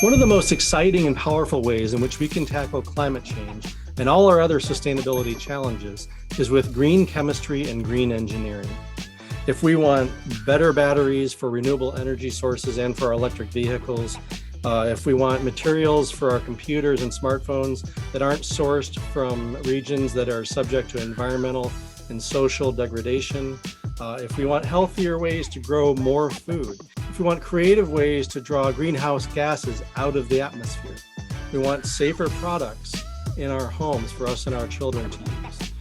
One of the most exciting and powerful ways in which we can tackle climate change and all our other sustainability challenges is with green chemistry and green engineering. If we want better batteries for renewable energy sources and for our electric vehicles, if we want materials for our computers and smartphones that aren't sourced from regions that are subject to environmental and social degradation, if we want healthier ways to grow more food, if we want creative ways to draw greenhouse gases out of the atmosphere, we want safer products in our homes for us and our children to use.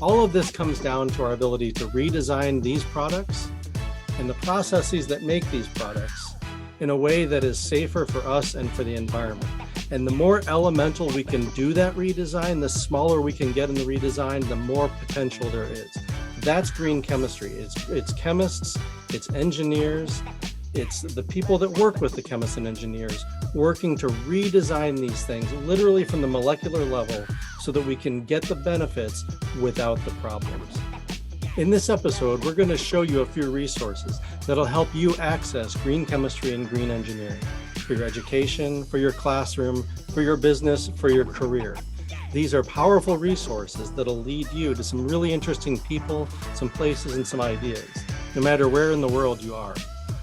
All of this comes down to our ability to redesign these products and the processes that make these products in a way that is safer for us and for the environment. And the more elemental we can do that redesign, the smaller we can get in the redesign, the more potential there is. That's green chemistry. It's chemists, it's engineers, it's the people that work with the chemists and engineers working to redesign these things literally from the molecular level so that we can get the benefits without the problems. In this episode, we're going to show you a few resources that'll help you access green chemistry and green engineering for your education, for your classroom, for your business, for your career. These are powerful resources that'll lead you to some really interesting people, some places, and some ideas, no matter where in the world you are.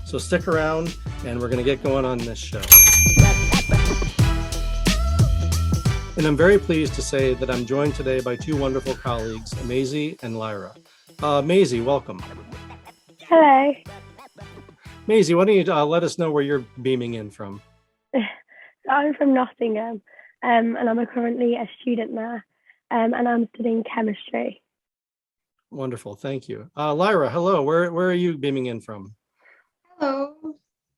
So stick around, and we're going to get going on this show. And I'm very pleased to say that I'm joined today by two wonderful colleagues, Maisie and Lyra. Maisie, welcome. Hello. Maisie, why don't you let us know where you're beaming in from? I'm from Nottingham, and I'm currently a student there, and I'm studying chemistry. Wonderful, thank you. Lyra, hello. Where are you beaming in from? Hello.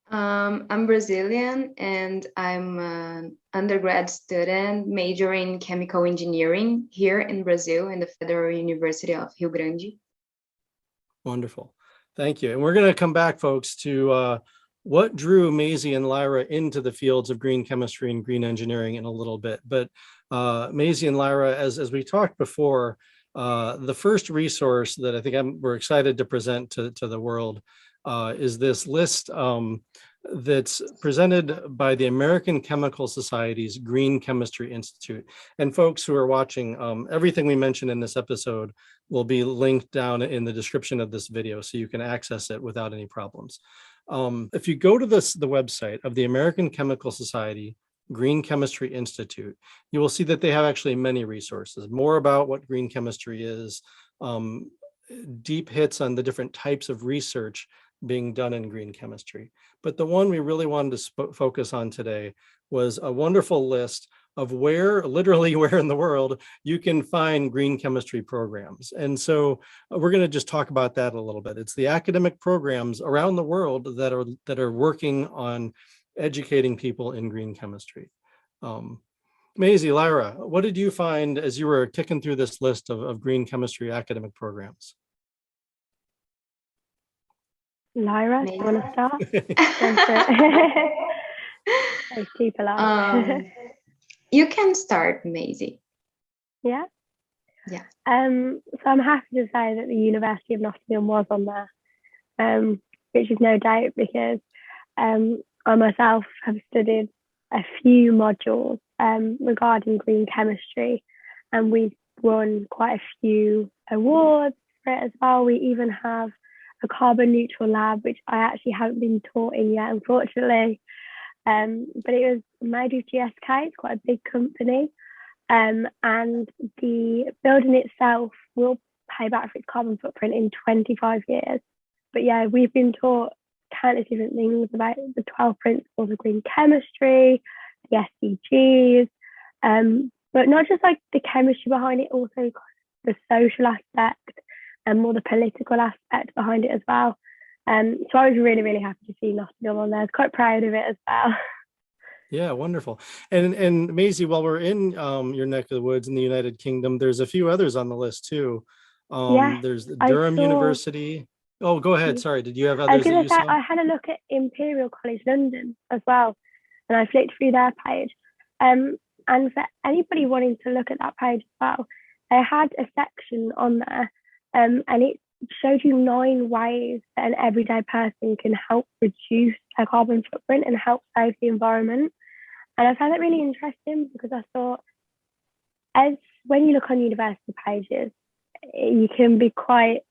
I'm Brazilian, and I'm an undergrad student majoring in chemical engineering here in Brazil in the Federal University of Rio Grande. Wonderful. Thank you. And we're going to come back, folks, to what drew Maisie and Lyra into the fields of green chemistry and green engineering in a little bit. But Maisie and Lyra, as we talked before, the first resource that I think we're excited to present to the world is this list that's presented by the American Chemical Society's Green Chemistry Institute. And folks who are watching, everything we mentioned in this episode will be linked down in the description of this video, so you can access it without any problems. If you go to the website of the American Chemical Society Green Chemistry Institute, you will see that they have actually many resources, more about what green chemistry is, deep hits on the different types of research being done in green chemistry. But the one we really wanted to focus on today was a wonderful list of literally where in the world you can find green chemistry programs. And so we're going to just talk about that a little bit. It's the academic programs around the world that are working on educating people in green chemistry. Maisie, Lyra, what did you find as you were ticking through this list of green chemistry academic programs? Lyra, do you want to start? Those people are. You can start, Maisie. Yeah? Yeah. So I'm happy to say that the University of Nottingham was on there, which is no doubt because I myself have studied a few modules regarding green chemistry, and we've won quite a few awards for it as well. We even have a carbon neutral lab, which I actually haven't been taught in yet, unfortunately. But it was made with GSK, it's quite a big company. And the building itself will pay back for its carbon footprint in 25 years. But yeah, we've been taught countless different things about the 12 principles of green chemistry, the SDGs, but not just like the chemistry behind it, also the social aspect and more the political aspect behind it as well. So I was really, really happy to see Nottingham on there. I was quite proud of it as well. Yeah, wonderful. And Maisie, while we're in your neck of the woods in the United Kingdom, there's a few others on the list too. Yes, There's Durham University. Oh, go ahead. Sorry. Did you have others that you saw? I had a look at Imperial College London as well, and I flicked through their page. And for anybody wanting to look at that page as well, they had a section on there, and it's showed you 9 ways that an everyday person can help reduce their carbon footprint and help save the environment. And I found that really interesting because I thought, as when you look on university pages, you can be quite,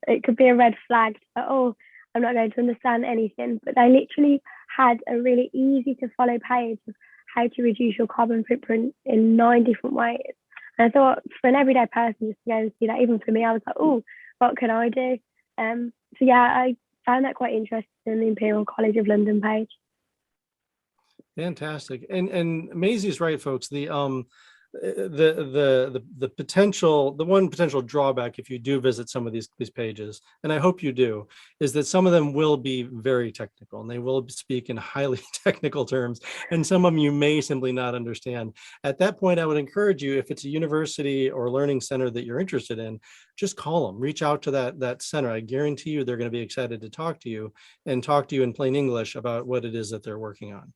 it could be a red flag that, oh, I'm not going to understand anything. But they literally had a really easy to follow page of how to reduce your carbon footprint in 9 different ways. And I thought for an everyday person just to go and see that, even for me, I was like, oh, what can I do? So yeah, I found that quite interesting in the Imperial College of London page. Fantastic. And Maisie's right, folks. The potential, the one potential drawback if you do visit some of these pages, and I hope you do, is that some of them will be very technical and they will speak in highly technical terms, and some of them you may simply not understand. At that point, I would encourage you, if it's a university or learning center that you're interested in, just call them, reach out to that center. I guarantee you they're going to be excited to talk to you and talk to you in plain English about what it is that they're working on.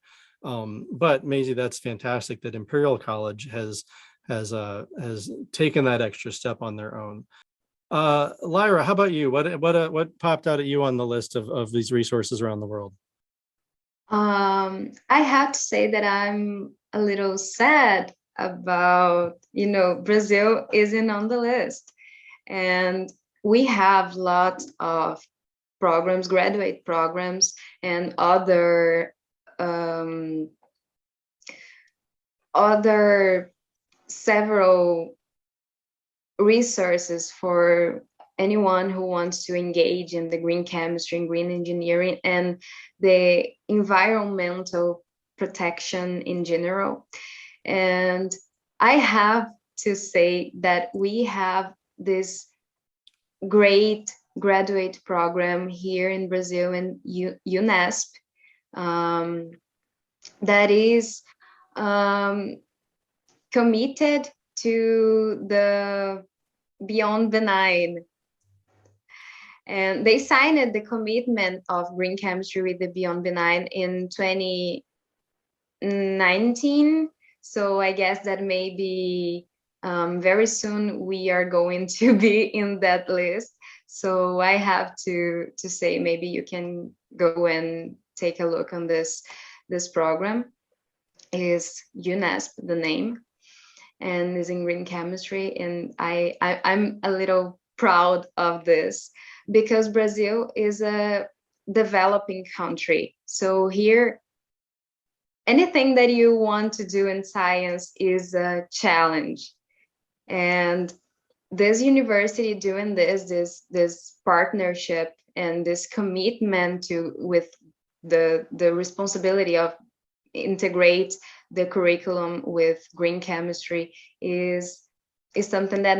But Maisie, that's fantastic that Imperial College has taken that extra step on their own. Lyra, how about you? What popped out at you on the list of these resources around the world? I have to say that I'm a little sad about, Brazil isn't on the list. And we have lots of programs, graduate programs, and other several resources for anyone who wants to engage in the green chemistry and green engineering and the environmental protection in general. And I have to say that we have this great graduate program here in Brazil in UNESP, that is committed to the Beyond Benign. And they signed the commitment of green chemistry with the Beyond Benign in 2019. So I guess that maybe very soon we are going to be in that list. So I have to say, maybe you can go and take a look on this program. Is UNESP the name, and is in green chemistry. And I'm a little proud of this because Brazil is a developing country. So here, anything that you want to do in science is a challenge. And this university doing this partnership and this commitment with the responsibility of integrate the curriculum with green chemistry is something that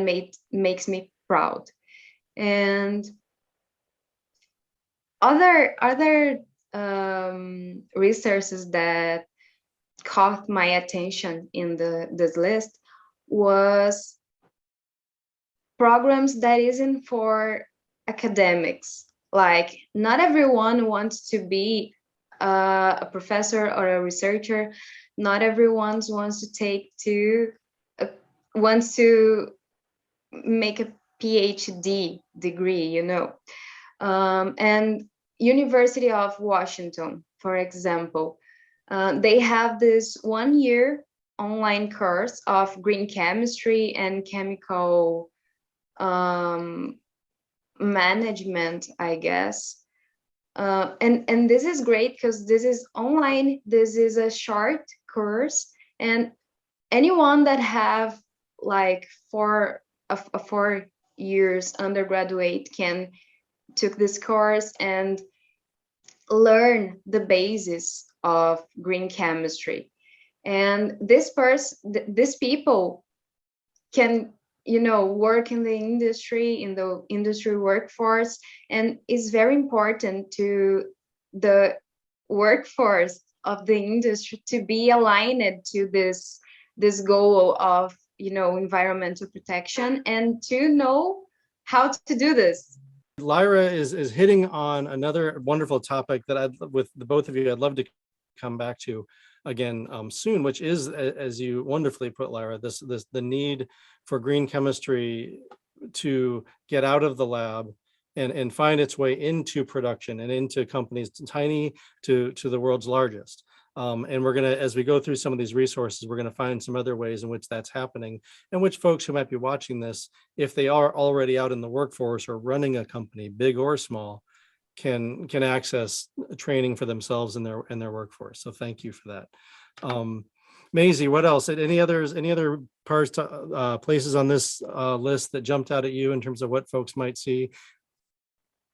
makes me proud. And other resources that caught my attention in this list was programs that isn't for academics. Like, not everyone wants to be a professor or a researcher. Not everyone wants to make a PhD degree, and University of Washington, for example, they have this 1-year online course of green chemistry and chemical management, I guess. And this is great because this is online. This is a short course, and anyone that have like 4 years undergraduate can took this course and learn the basis of green chemistry. And these people can work in the industry workforce, and it's very important to the workforce of the industry to be aligned to this goal of environmental protection and to know how to do this. Lyra is hitting on another wonderful topic that with the both of you, I'd love to come back to again soon, which is, as you wonderfully put, Lyra, the need for green chemistry to get out of the lab and find its way into production and into companies tiny to the world's largest. And we're going to, as we go through some of these resources, we're going to find some other ways in which that's happening, and which folks who might be watching this, if they are already out in the workforce or running a company, big or small, can access training for themselves and their workforce. So thank you for that. Maisie, what else? Any other parts, places on this list that jumped out at you in terms of what folks might see?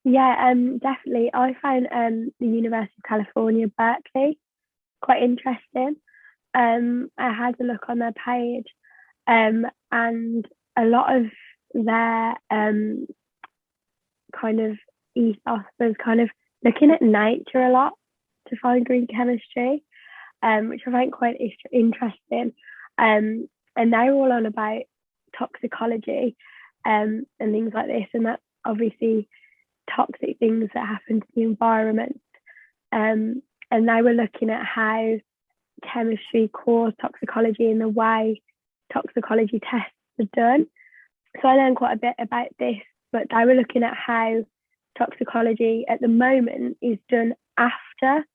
Yeah, definitely. I found the University of California, Berkeley quite interesting. I had a look on their page, and a lot of their kind of ethos was kind of looking at nature a lot to find green chemistry, which I find quite interesting. And they're all on about toxicology and things like this, and that's obviously toxic things that happen to the environment. And they were looking at how chemistry caused toxicology and the way toxicology tests are done. So I learned quite a bit about this, but they were looking at how toxicology at the moment is done after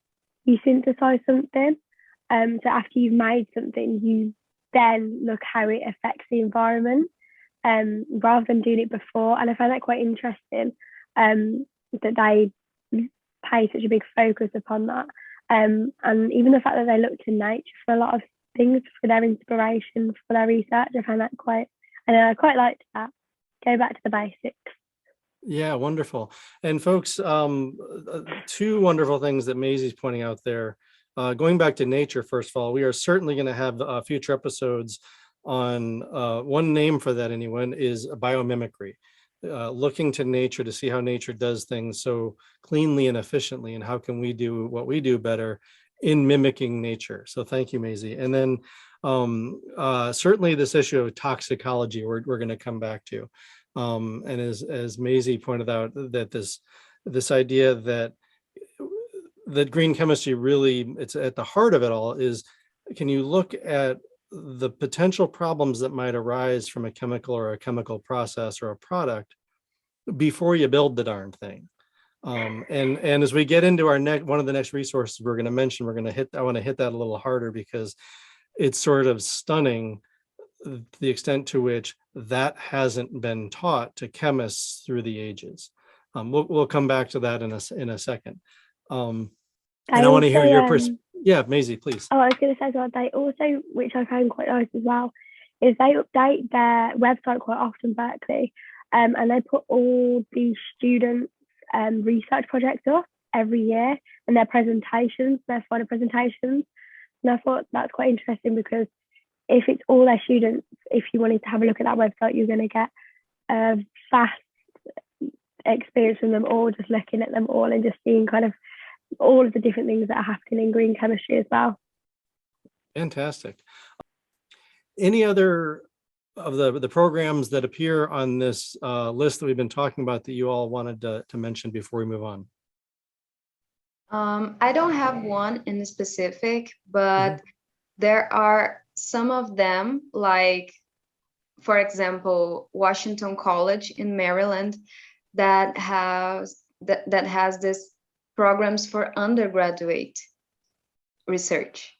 you synthesize something. So after you've made something, you then look how it affects the environment, rather than doing it before. And I find that quite interesting, that they pay such a big focus upon that. And even the fact that they look to nature for a lot of things, for their inspiration, for their research, I find that I quite liked that. Go back to the basics. Yeah, wonderful. And folks, two wonderful things that Maisie's pointing out there. Going back to nature, first of all, we are certainly going to have future episodes on one name for that, anyone, is biomimicry. Looking to nature to see how nature does things so cleanly and efficiently, and how can we do what we do better in mimicking nature. So thank you, Maisie. And then certainly this issue of toxicology, we're going to come back to. And as Maisie pointed out, that this idea that green chemistry really, it's at the heart of it all, is can you look at the potential problems that might arise from a chemical or a chemical process or a product before you build the darn thing. And as we get into our one of the next resources we're going to mention, I want to hit that a little harder, because it's sort of stunning the extent to which that hasn't been taught to chemists through the ages. We'll come back to that in a second. And I want to hear your perspective. Yeah, Maisie, please. Oh, I was going to say as well, they also, which I found quite nice as well, is they update their website quite often, Berkeley, and they put all the students' research projects up every year, and their presentations, their final presentations. And I thought that's quite interesting, because if it's all their students, if you wanted to have a look at that website, you're going to get a vast experience from them all, just looking at them all and just seeing kind of all of the different things that are happening in green chemistry as well. Fantastic. Any other of the programs that appear on this list that we've been talking about that you all wanted to mention before we move on? I don't have one in specific, but there are some of them, like, for example, Washington College in Maryland, that has this programs for undergraduate research.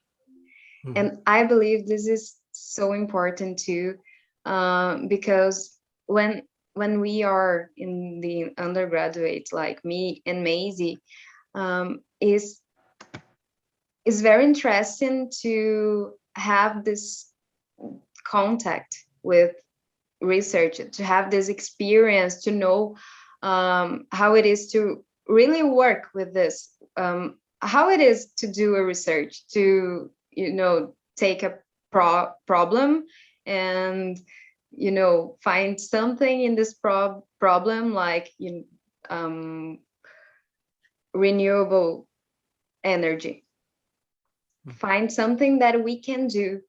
And I believe this is so important too, because when we are in the undergraduate, like me and Maisie, is very interesting to have this contact with research, to have this experience, to know how it is to really work with this, how it is to do a research, to take a problem and find something in this problem, like renewable energy. Find something that we can do,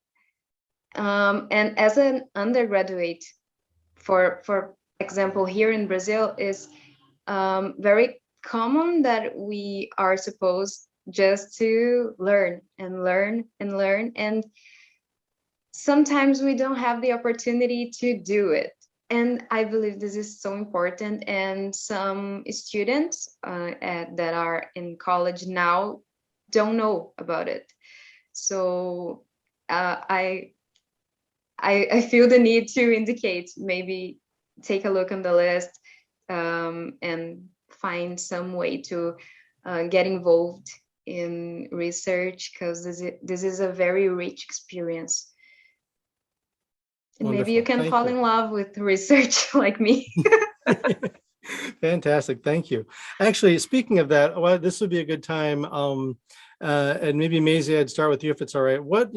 and as an undergraduate, for example, here in Brazil, is very common that we are supposed just to learn and learn and learn, and sometimes we don't have the opportunity to do it. And I believe this is so important. And some students that are in college now don't know about it. So I feel the need to indicate, maybe take a look on the list, and find some way to get involved in research, because this is a very rich experience. And maybe you Wonderful. can Thank fall you. in love with research like me. Fantastic. Thank you. Actually, speaking of that, well, this would be a good time. And maybe Maisie, I'd start with you if it's all right. What,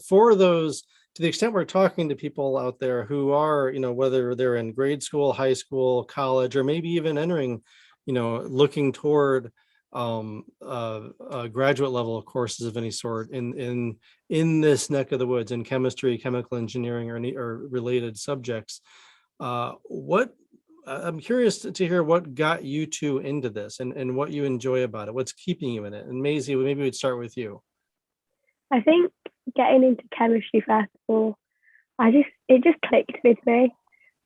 for those, to the extent we're talking to people out there who are, whether they're in grade school, high school, college, or maybe even entering, looking toward graduate level courses of any sort in this neck of the woods, in chemistry, chemical engineering, or related subjects. What I'm curious to hear what got you two into this, and what you enjoy about it. What's keeping you in it? And Maisie, maybe we'd start with you. I think getting into chemistry first of all, it just clicked with me,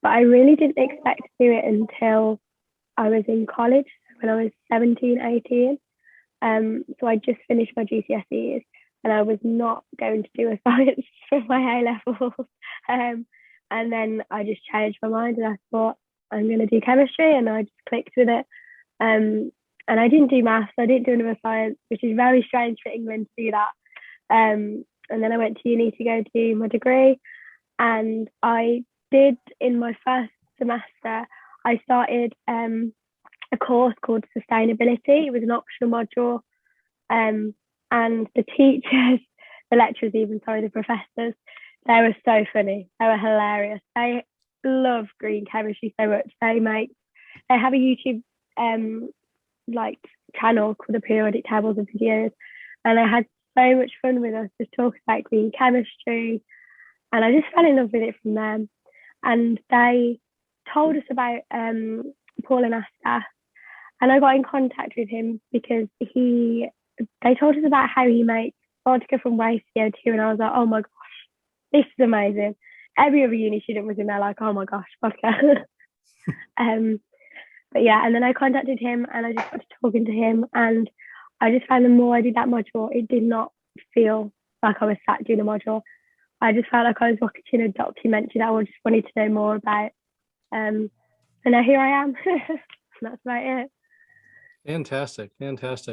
but I really didn't expect to do it until I was in college, when I was 17, 18. So I just finished my GCSEs and I was not going to do a science for my A-levels. And then I just changed my mind and I thought, I'm going to do chemistry, and I just clicked with it. And I didn't do maths, I didn't do another science, which is very strange for England to do that. And then I went to uni to go do my degree, and I did, in my first semester, I started a course called sustainability. It was an optional module, and the teachers, the lecturers even, sorry, the professors, they were so funny. They were hilarious. They love green chemistry so much. They have a YouTube like channel called the Periodic Tables of Videos, and they had so much fun with us, just talking about green chemistry, and I just fell in love with it from them. And they told us about Paul and Asta, and I got in contact with him because they told us about how he makes vodka from waste CO2, and I was like, oh my gosh, this is amazing. Every other uni student was in there like, oh my gosh, vodka. But yeah, and then I contacted him and I just got to talking to him, and I just found the more I did that module, it did not feel like I was sat doing a module. I just felt like I was watching a documentary that I just wanted to know more about. And now here I am. That's about it. Fantastic. And That's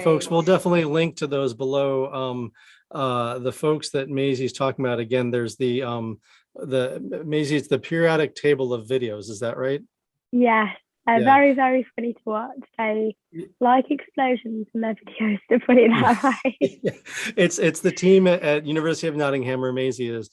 folks, we'll great. definitely link to those below. The folks that Maisie's talking about, again, there's Maisie, it's the periodic table of videos. Is that right? Yes. Yeah. Very, very funny to watch. They like explosions in their videos, to put it that way. It's the team at University of Nottingham, where Maisie is,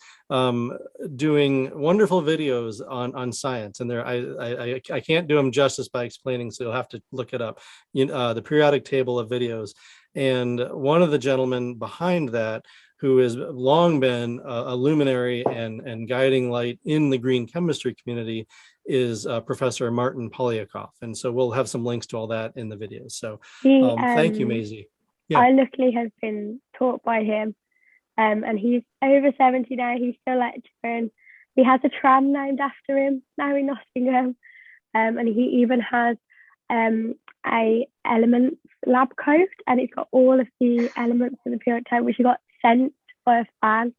doing wonderful videos on science, and I can't do them justice by explaining, so you'll have to look it up. The periodic table of videos, and one of the gentlemen behind that, who has long been a luminary and guiding light in the green chemistry community, is Professor Martin Polyakov. And so we'll have some links to all that in the videos. So thank you, Maisie. Yeah. I luckily have been taught by him, and he's over 70 now. He's still lecturing. He has a tram named after him now in Nottingham, and he even has a elements lab coat, and it's got all of the elements of the periodic table, which he got sent by a fan.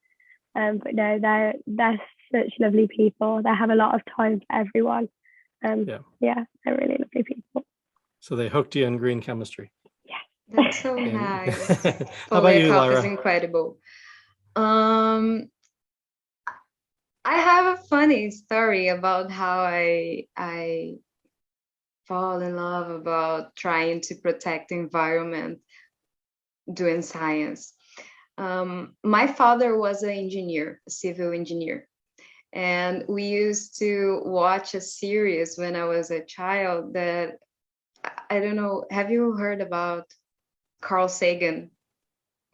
But no, they're such lovely people. They have a lot of time for everyone. Yeah, they're really lovely people. So they hooked you in green chemistry. Yeah, that's so nice. How about you, Polyakov Lyra? is incredible. I have a funny story about how I fall in love about trying to protect the environment doing science. My father was an engineer, a civil engineer. And we used to watch a series when I was a child that, I don't know, have you heard about Carl Sagan?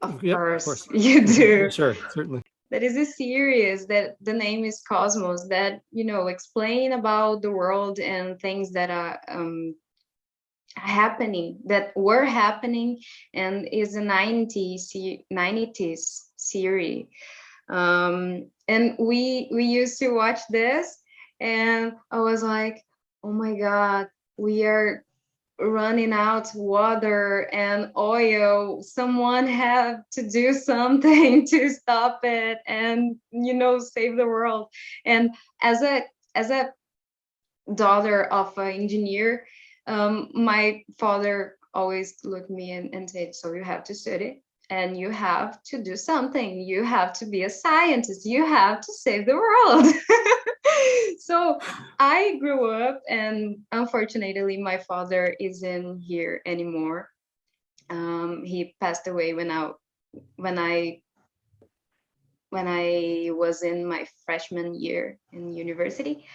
Of course you do. Sure, certainly. That is a series that the name is Cosmos, that, explain about the world and things that are were happening, and is a 90s series. And we used to watch this, And I was like, oh my God, we are running out water and oil. Someone have to do something to stop it and, save the world. And as a daughter of an engineer, my father always looked me and said, so you have to study and you have to do something. You have to be a scientist. You have to save the world. So I grew up, and unfortunately, my father isn't here anymore. He passed away when I when I was in my freshman year in university.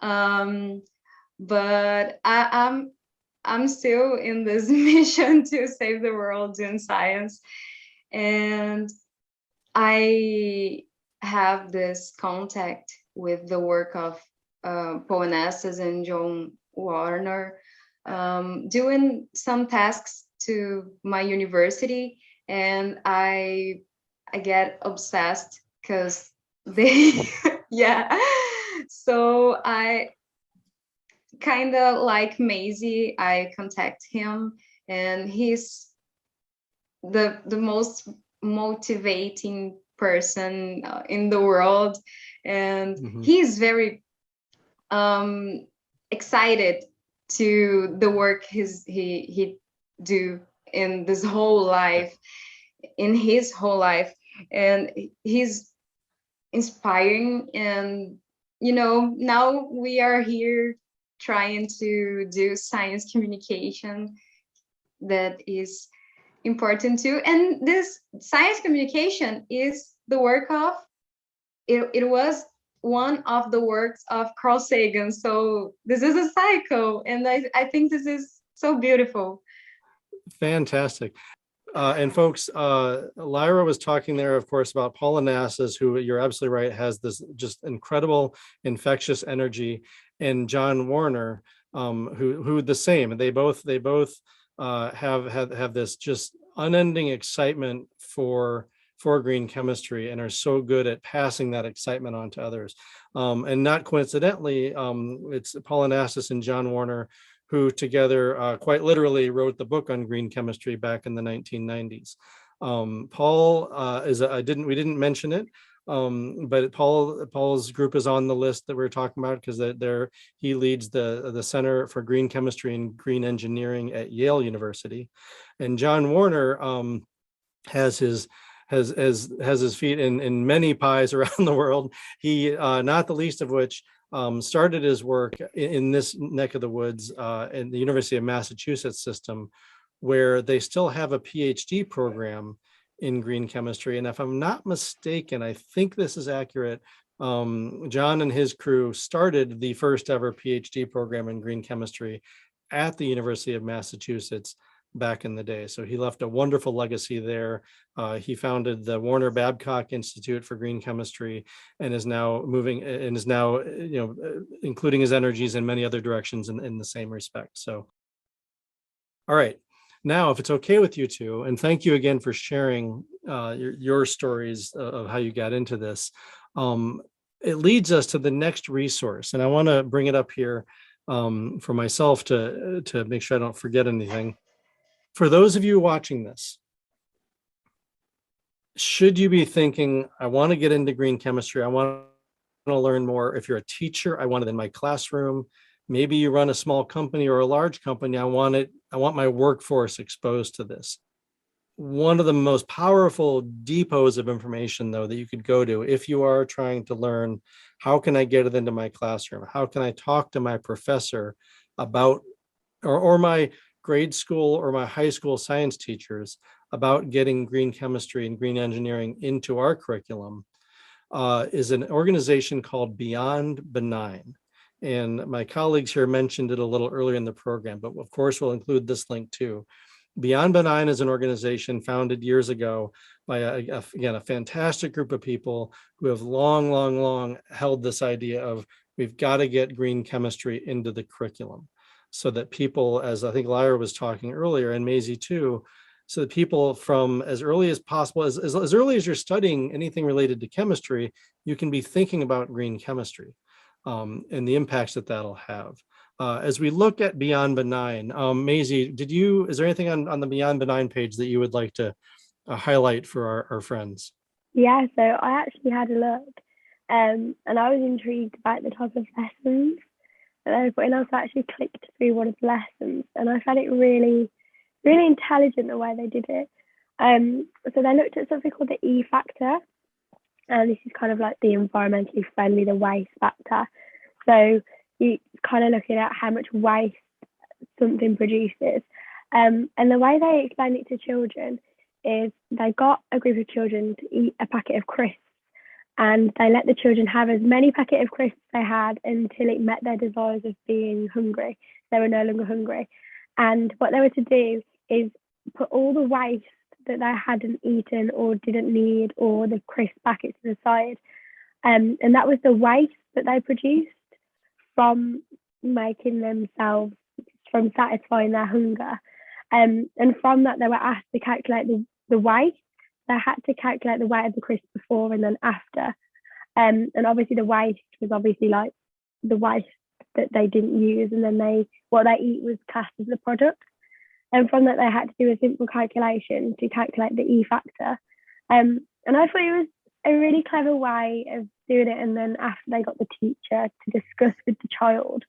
Um, but I'm still in this mission to save the world doing science, and I have this contact with the work of Paul Anastas and John Warner, doing some tasks to my university, and I get obsessed because they, yeah. So I kind of like Maisie, I contact him, and he's the most motivating person in the world, and he's very excited to the work he do in this whole life, in his whole life, and he's inspiring. And now we are here trying to do science communication that is important too. And this science communication is the work of it was one of the works of Carl Sagan. So this is a cycle, and I think this is so beautiful. Fantastic. And folks, Lyra was talking there, of course, about Paul Anastas, who you're absolutely right, has this just incredible infectious energy, and John Warner, who the same. They both have this just unending excitement for green chemistry and are so good at passing that excitement on to others. And not coincidentally, it's Paul Anastas and John Warner who together quite literally wrote the book on green chemistry back in the 1990s. Paul we didn't mention it, but Paul's group is on the list that we're talking about because he leads the Center for Green Chemistry and Green Engineering at Yale University, and John Warner has his feet in many pies around the world. He not the least of which started his work in this neck of the woods in the University of Massachusetts system, where they still have a PhD program in green chemistry. And if I'm not mistaken, I think this is accurate. John and his crew started the first ever PhD program in green chemistry at the University of Massachusetts back in the day. So he left a wonderful legacy there. He founded the Warner Babcock Institute for Green Chemistry and is now including his energies in many other directions in the same respect. So, all right. Now, if it's okay with you two, and thank you again for sharing your stories of how you got into this, it leads us to the next resource. And I want to bring it up here for myself to make sure I don't forget anything. For those of you watching this, should you be thinking, I want to get into green chemistry, I want to learn more. If you're a teacher, I want it in my classroom. Maybe you run a small company or a large company, I want my workforce exposed to this. One of the most powerful depots of information, though, that you could go to if you are trying to learn, how can I get it into my classroom? How can I talk to my professor about, or my grade school or my high school science teachers about getting green chemistry and green engineering into our curriculum, is an organization called Beyond Benign. And my colleagues here mentioned it a little earlier in the program, but of course we'll include this link too. Beyond Benign is an organization founded years ago by a fantastic group of people who have long held this idea of we've got to get green chemistry into the curriculum, so that people, as I think Lyra was talking earlier, and Maisie too, so that people from as early as possible, as early as you're studying anything related to chemistry, you can be thinking about green chemistry. and the impacts that that'll have. As we look at Beyond Benign, Maisie, is there anything on the Beyond Benign page that you would like to highlight for our friends? Yeah, so I actually had a look, and I was intrigued about the type of lessons that they were putting. I also actually clicked through one of the lessons, and I found it really, really intelligent the way they did it. So they looked at something called the E factor, and this is kind of like the environmentally friendly, the waste factor. So you kind of looking at how much waste something produces. And the way they explain it to children is they got a group of children to eat a packet of crisps, and they let the children have as many packet of crisps they had until it met their desires of being hungry. They were no longer hungry. And what they were to do is put all the waste that they hadn't eaten or didn't need, or the crisp packets to the side. And that was the waste that they produced from making themselves, from satisfying their hunger. And from that, they were asked to calculate the weight. They had to calculate the weight of the crisp before and then after. And obviously the waste was obviously like the waste that they didn't use, and then what they eat was classed as the product. And from that, they had to do a simple calculation to calculate the E factor. And I thought it was a really clever way of doing it. And then after they got the teacher to discuss with the child,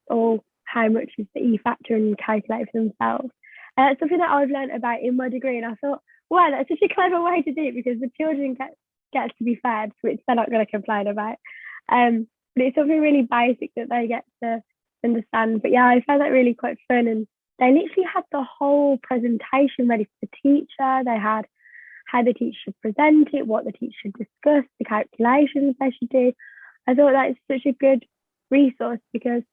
or how much is the E factor, and calculate for themselves. And that's something that I've learned about in my degree. And I thought, wow, that's such a clever way to do it, because the children get to be fed, which they're not going to complain about. But it's something really basic that they get to understand. But yeah, I found that really quite fun. And they literally had the whole presentation ready for the teacher. They had how the teacher should present it, what the teacher should discuss, the calculations they should do. I thought that is such a good resource, because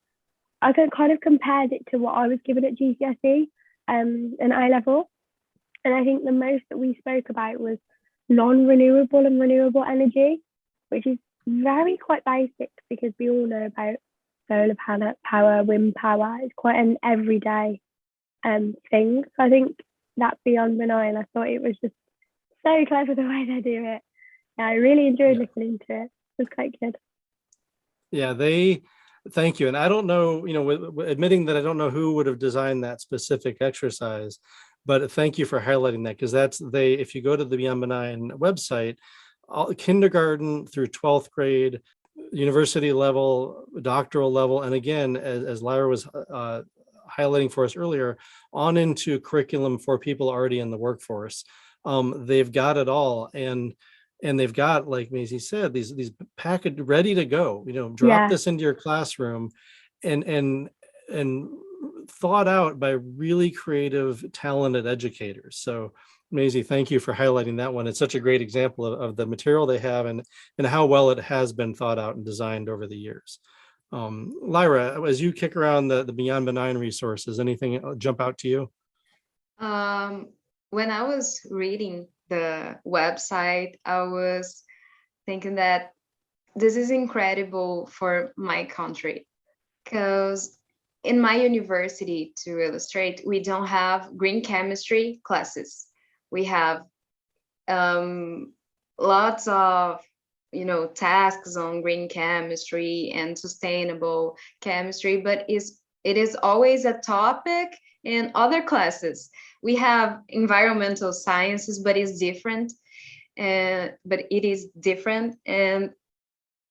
I kind of compared it to what I was given at GCSE and A level. And I think the most that we spoke about was non-renewable and renewable energy, which is quite basic, because we all know about solar power, wind power. It's quite an everyday thing. So I think that Beyond Benign, I thought it was just so clever the way they do it. Yeah, I really enjoyed listening to it. It was quite good. Yeah, thank you. And I don't know, admitting that I don't know who would have designed that specific exercise, but thank you for highlighting that, because if you go to the Beyond Benign website, kindergarten through 12th grade, university level, doctoral level, and again, as Lyra was highlighting for us earlier, on into curriculum for people already in the workforce. They've got it all. And they've got, like Maisie said, these packaged ready to go, drop this into your classroom, and thought out by really creative, talented educators. So Maisie, thank you for highlighting that one. It's such a great example of the material they have, and how well it has been thought out and designed over the years. Lyra, as you kick around the Beyond Benign resources, anything jump out to you? When I was reading the website, I was thinking that this is incredible for my country, because in my university, to illustrate, we don't have green chemistry classes. We have lots of tasks on green chemistry and sustainable chemistry, but it is always a topic in other classes. We have environmental sciences, but it's different. But it is different. And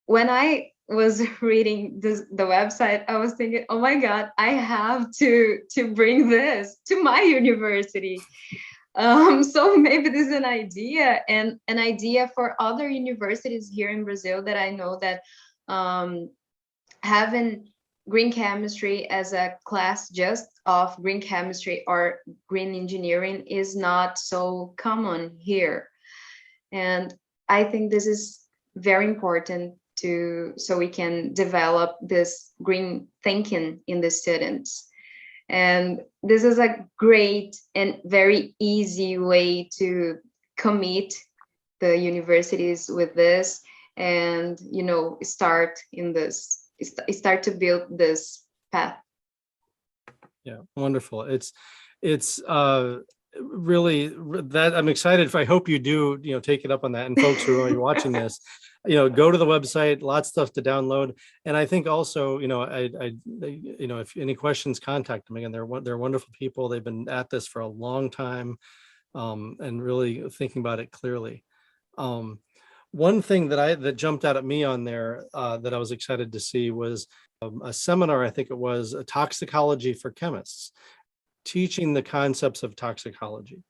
when I was reading the website, I was thinking, oh my God, I have to bring this to my university. So maybe this is an idea, and an idea for other universities here in Brazil, that I know that having green chemistry as a class just of green chemistry or green engineering is not so common here. And I think this is very important so we can develop this green thinking in the students. And this is a great and very easy way to commit the universities with this, and start to build this path. Yeah, wonderful. It's really that I'm excited. I hope you do take it up on that, and folks who are watching this, go to the website, lots of stuff to download. And I think also, if any questions, contact them. Again, they're wonderful people. They've been at this for a long time, and really thinking about it clearly. One thing that jumped out at me on there, that I was excited to see was a seminar, I think it was a toxicology for chemists, teaching the concepts of toxicology.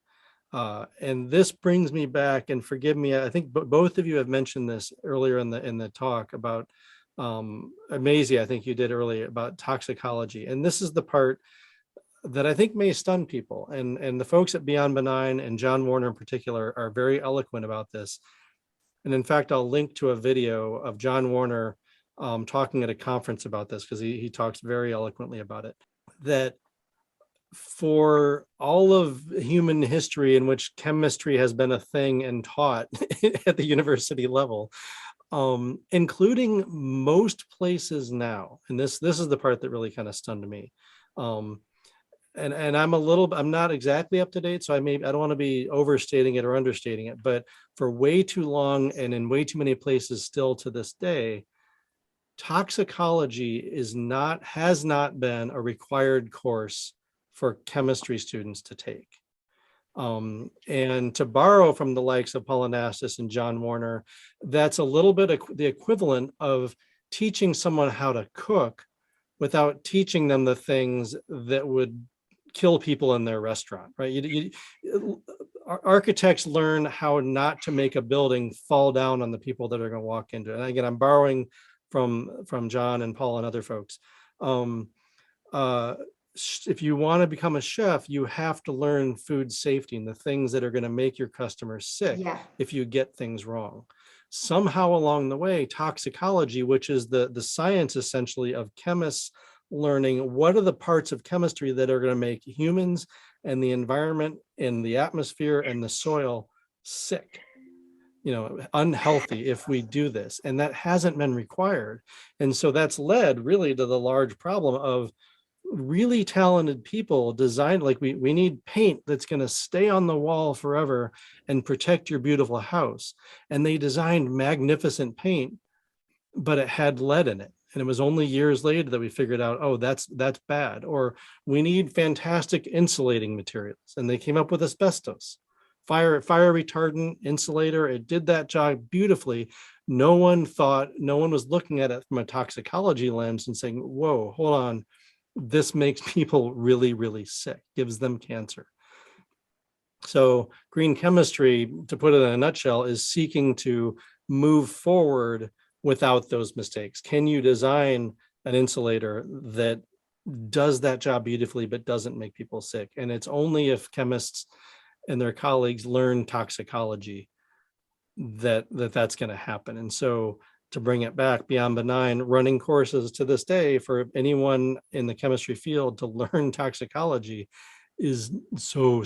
And this brings me back, and forgive me, I think both of you have mentioned this earlier in the talk about, Maisie, I think you did earlier, about toxicology. And this is the part that I think may stun people. And the folks at Beyond Benign and John Warner in particular are very eloquent about this. And in fact, I'll link to a video of John Warner talking at a conference about this, because he talks very eloquently about it, that for all of human history in which chemistry has been a thing and taught at the university level, including most places now, and this is the part that really kind of stunned me. And I'm not exactly up to date, so I don't want to be overstating it or understating it, but for way too long and in way too many places still to this day, toxicology has not been a required course for chemistry students to take. And to borrow from the likes of Paul Anastas and John Warner, that's a little bit the equivalent of teaching someone how to cook without teaching them the things that would kill people in their restaurant, right? Architects learn how not to make a building fall down on the people that are going to walk into it. And again, I'm borrowing from John and Paul and other folks. If you want to become a chef, you have to learn food safety and the things that are going to make your customers sick if you get things wrong. Somehow along the way, toxicology, which is the science essentially of chemists learning what are the parts of chemistry that are going to make humans and the environment and the atmosphere and the soil sick, unhealthy if we do this. And that hasn't been required. And so that's led really to the large problem of really talented people designed, like we need paint that's going to stay on the wall forever and protect your beautiful house. And they designed magnificent paint, but it had lead in it. And it was only years later that we figured out, oh, that's bad. Or we need fantastic insulating materials. And they came up with asbestos, fire retardant, insulator. It did that job beautifully. No one was looking at it from a toxicology lens and saying, whoa, hold on. This makes people really, really sick, gives them cancer. So green chemistry, to put it in a nutshell, is seeking to move forward without those mistakes. Can you design an insulator that does that job beautifully but doesn't make people sick? And it's only if chemists and their colleagues learn toxicology that's going to happen. And so to bring it back, Beyond Benign running courses to this day for anyone in the chemistry field to learn toxicology is so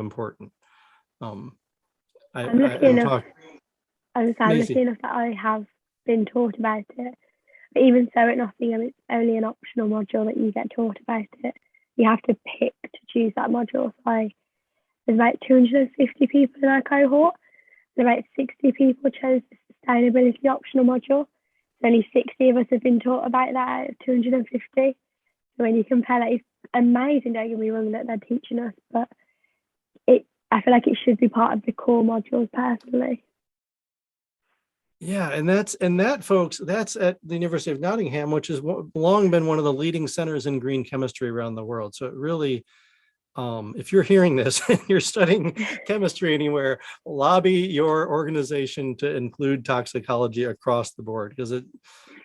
important. I'm lucky enough that I have been taught about it. But even so, at Nottingham, it's only an optional module that you get taught about it. You have to pick to choose that module. So there's about 250 people in our cohort, and about 60 people chose the sustainability optional module. So only 60 of us have been taught about that out of 250. So when you compare that, it's amazing, don't get me wrong, that they're teaching us, but I feel like it should be part of the core modules personally. Yeah, and that, folks, that's at the University of Nottingham, which has long been one of the leading centers in green chemistry around the world. So it really, if you're hearing this and you're studying chemistry anywhere, lobby your organization to include toxicology across the board, because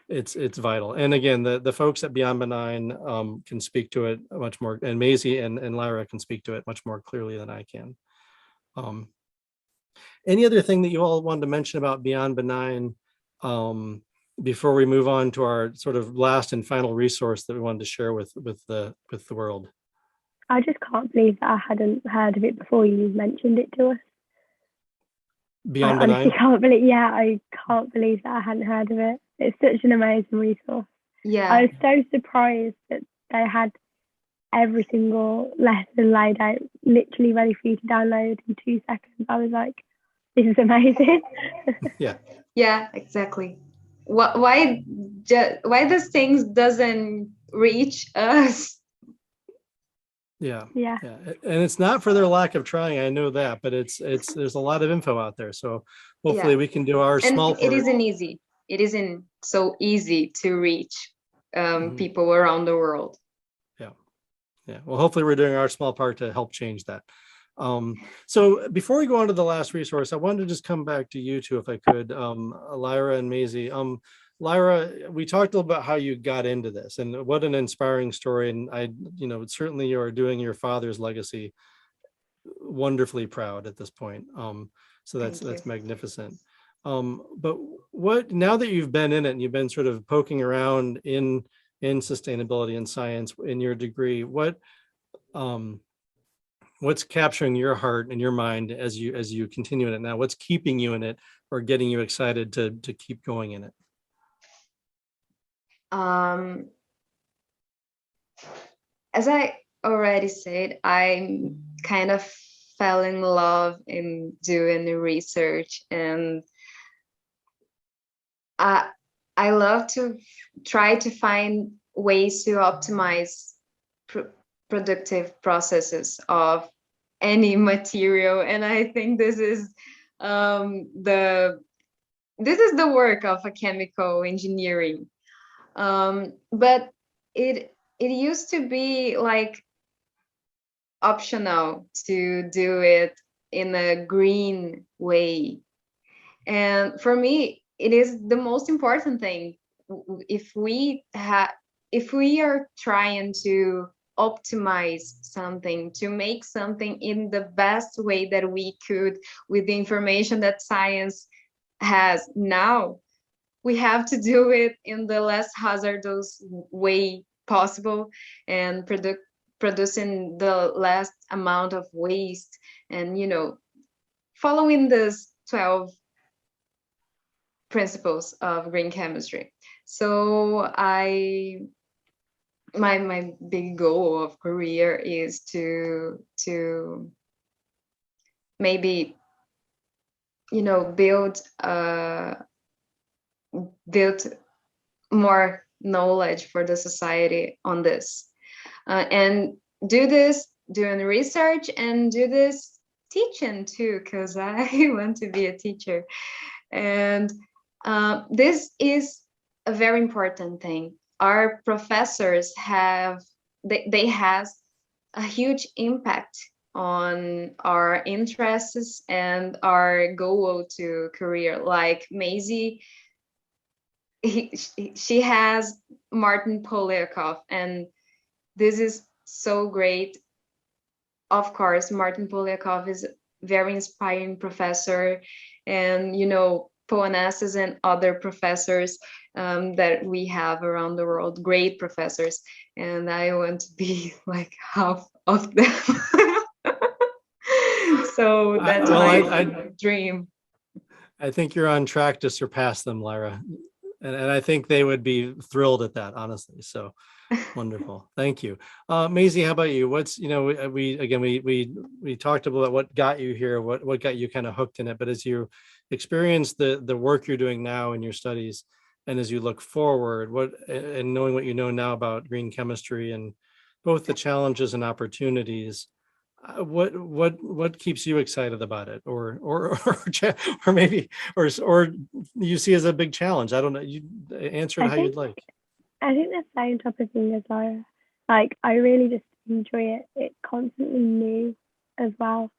it's vital. And again, the folks at Beyond Benign can speak to it much more, and Maisie and Lyra can speak to it much more clearly than I can. Any other thing that you all wanted to mention about Beyond Benign before we move on to our sort of last and final resource that we wanted to share with the world? I just can't believe that I hadn't heard of it before you mentioned it to us. Beyond Benign? I can't believe that I hadn't heard of it. It's such an amazing resource. Yeah. I was so surprised that they had every single lesson laid out, literally ready for you to download in 2 seconds. I was like, this is amazing. Yeah. Yeah, exactly. Why these things doesn't reach us? Yeah. Yeah. Yeah. And it's not for their lack of trying. I know that, but there's a lot of info out there. So hopefully Yeah, we can do our and small it part. isn't easy. It isn't so easy to reach Mhm. people around the world. Yeah. Yeah. Well, hopefully we're doing our small part to help change that. So before we go on to the last resource, I wanted to just come back to you two, if I could, Lyra and Maisie. Lyra, we talked a little about how you got into this, and what an inspiring story. And certainly you are doing your father's legacy wonderfully proud at this point. So Thank you. that's magnificent. But now that you've been in it and you've been sort of poking around in sustainability and science in your degree, what's capturing your heart and your mind as you continue in it now? What's keeping you in it or getting you excited to keep going in it? As I already said, I kind of fell in love in doing the research, and I love to try to find ways to optimize productive processes of any material, and I think this is the work of a chemical engineering. But it used to be like optional to do it in a green way, and for me it is the most important thing. If we are trying to optimize something, to make something in the best way that we could with the information that science has now, we have to do it in the less hazardous way possible, and producing the less amount of waste, and following this 12 principles of green chemistry. So my big goal of career is to maybe build more knowledge for the society on this, and doing research, and do this teaching too, because I want to be a teacher. And this is a very important thing. Our professors they have a huge impact on our interests and our goal to career. Like Maisie, she has Martin Polyakov, and this is so great. Of course, Martin Polyakov is a very inspiring professor, and Poanassis and other professors that we have around the world, great professors, and I want to be like half of them. So that's my dream. I think you're on track to surpass them, Lyra. And I think they would be thrilled at that, honestly. So wonderful. Thank you. Maisie, how about you? What's, we talked about what got you here, what got you kind of hooked in it, but as you experience the work you're doing now in your studies, and as you look forward, and knowing what you know now about green chemistry and both the challenges and opportunities, what keeps you excited about it, or maybe or you see as a big challenge? I don't know. You answer it how you'd like. I think the same type of thing as Lyra. Like, I really just enjoy it. It's constantly new as well.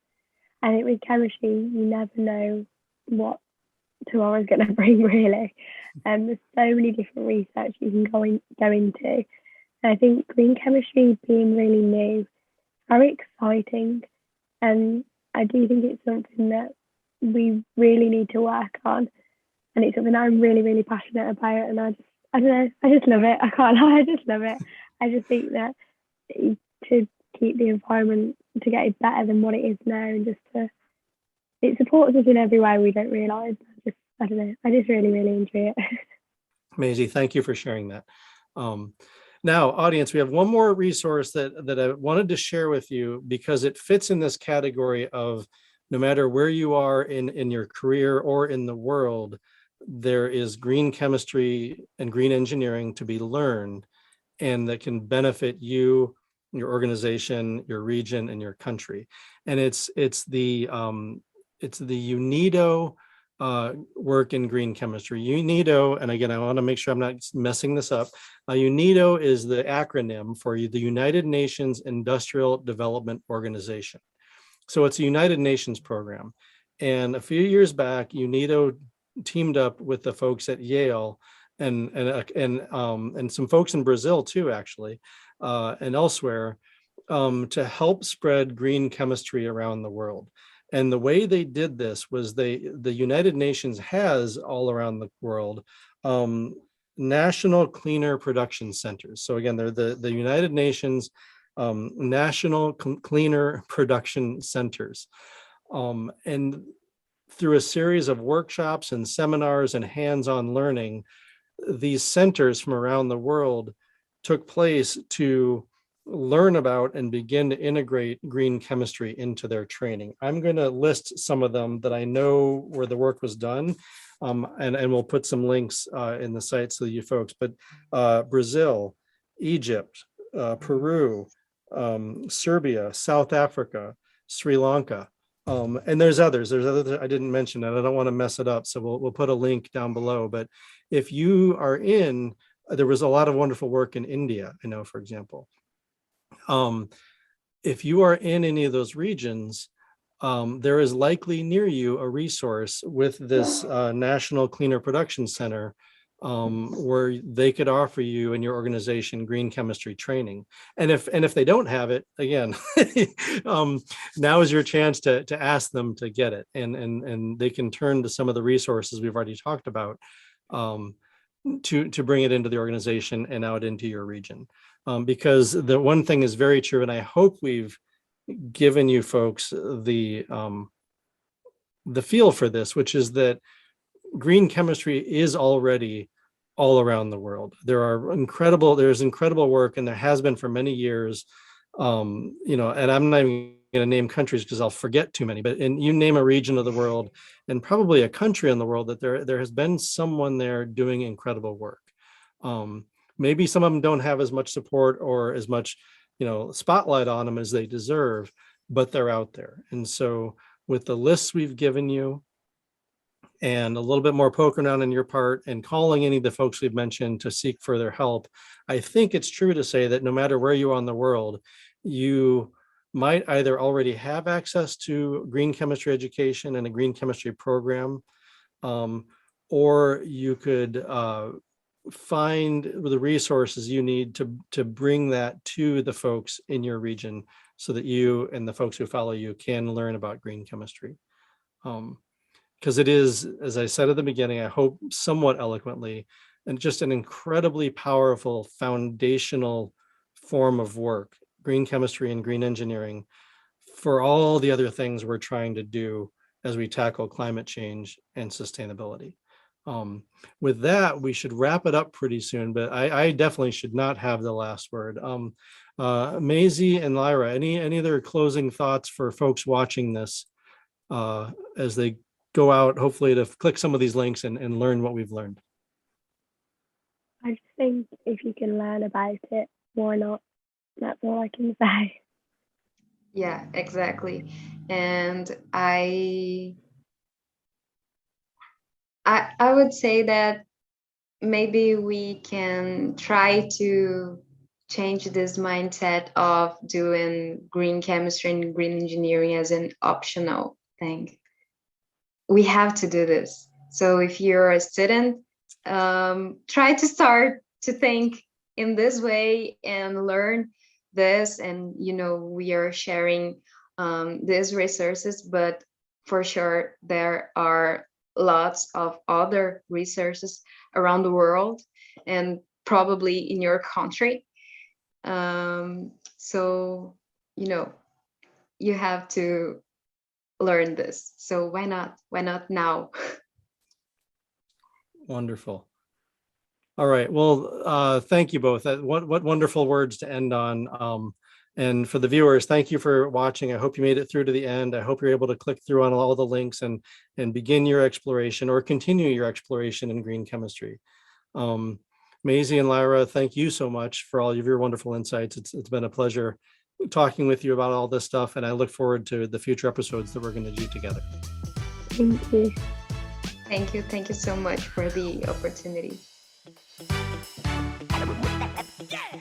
I think with chemistry, you never know what tomorrow's going to bring, really. And there's so many different research you can go into. And I think green chemistry being really new, very exciting. And I do think it's something that we really need to work on. And it's something I'm really, really passionate about. And I don't know, I just love it. I can't lie, I just love it. I just think that to keep the environment, to get it better than what it is now, and it supports us in every way we don't realise. I don't know, I just really, really enjoy it. Maisie, thank you for sharing that. Now, audience, we have one more resource that I wanted to share with you because it fits in this category of no matter where you are in your career or in the world, there is green chemistry and green engineering to be learned, and that can benefit you, your organization, your region, and your country. And it's the UNIDO work in green chemistry. UNIDO, and again, I want to make sure I'm not messing this up. UNIDO is the acronym for the United Nations Industrial Development Organization. So it's a United Nations program. And a few years back, UNIDO teamed up with the folks at Yale and some folks in Brazil too, actually, and elsewhere, to help spread green chemistry around the world. And the way they did this was the United Nations has all around the world national cleaner production centers. So again, they're the United Nations national cleaner production centers. And through a series of workshops and seminars and hands-on learning, these centers from around the world took place to learn about and begin to integrate green chemistry into their training. I'm going to list some of them that I know where the work was done, and we'll put some links in the site so you folks, but Brazil, Egypt, Peru, Serbia, South Africa, Sri Lanka, and there's others I didn't mention, and I don't want to mess it up, so we'll put a link down below. But if you are there was a lot of wonderful work in India, I know, for example. If you are in any of those regions, there is likely near you a resource with this National Cleaner Production Center, where they could offer you and your organization green chemistry training. And if they don't have it, again, now is your chance to ask them to get it, and they can turn to some of the resources we've already talked about to bring it into the organization and out into your region. Because the one thing is very true, and I hope we've given you folks the feel for this, which is that green chemistry is already all around the world. There's incredible work, and there has been for many years. And I'm not even going to name countries because I'll forget too many, but you name a region of the world and probably a country in the world that there has been someone there doing incredible work. Maybe some of them don't have as much support or as much, spotlight on them as they deserve, but they're out there. And so with the lists we've given you and a little bit more poking around on your part and calling any of the folks we've mentioned to seek further help, I think it's true to say that no matter where you are in the world, you might either already have access to green chemistry education and a green chemistry program, or you could find the resources you need to bring that to the folks in your region so that you and the folks who follow you can learn about green chemistry. Because it is, as I said at the beginning, I hope somewhat eloquently, and just an incredibly powerful foundational form of work, green chemistry and green engineering, for all the other things we're trying to do as we tackle climate change and sustainability. With that, we should wrap it up pretty soon, but I definitely should not have the last word. Maisie and Lyra, any other closing thoughts for folks watching this as they go out, hopefully, to click some of these links and learn what we've learned? I just think if you can learn about it, why not? That's all I can say. Yeah, exactly. And I would say that maybe we can try to change this mindset of doing green chemistry and green engineering as an optional thing. We have to do this. So if you're a student, try to start to think in this way and learn this. And, we are sharing these resources, but for sure, there are lots of other resources around the world and probably in your country. So, you have to learn this. So why not? Why not now? Wonderful. All right. Well, thank you both. What wonderful words to end on. And for the viewers, thank you for watching. I hope you made it through to the end. I hope you're able to click through on all the links and begin your exploration or continue your exploration in green chemistry. Maisie and Lyra, thank you so much for all of your wonderful insights. It's been a pleasure talking with you about all this stuff, and I look forward to the future episodes that we're going to do together. Thank you. Thank you. Thank you so much for the opportunity. Yeah.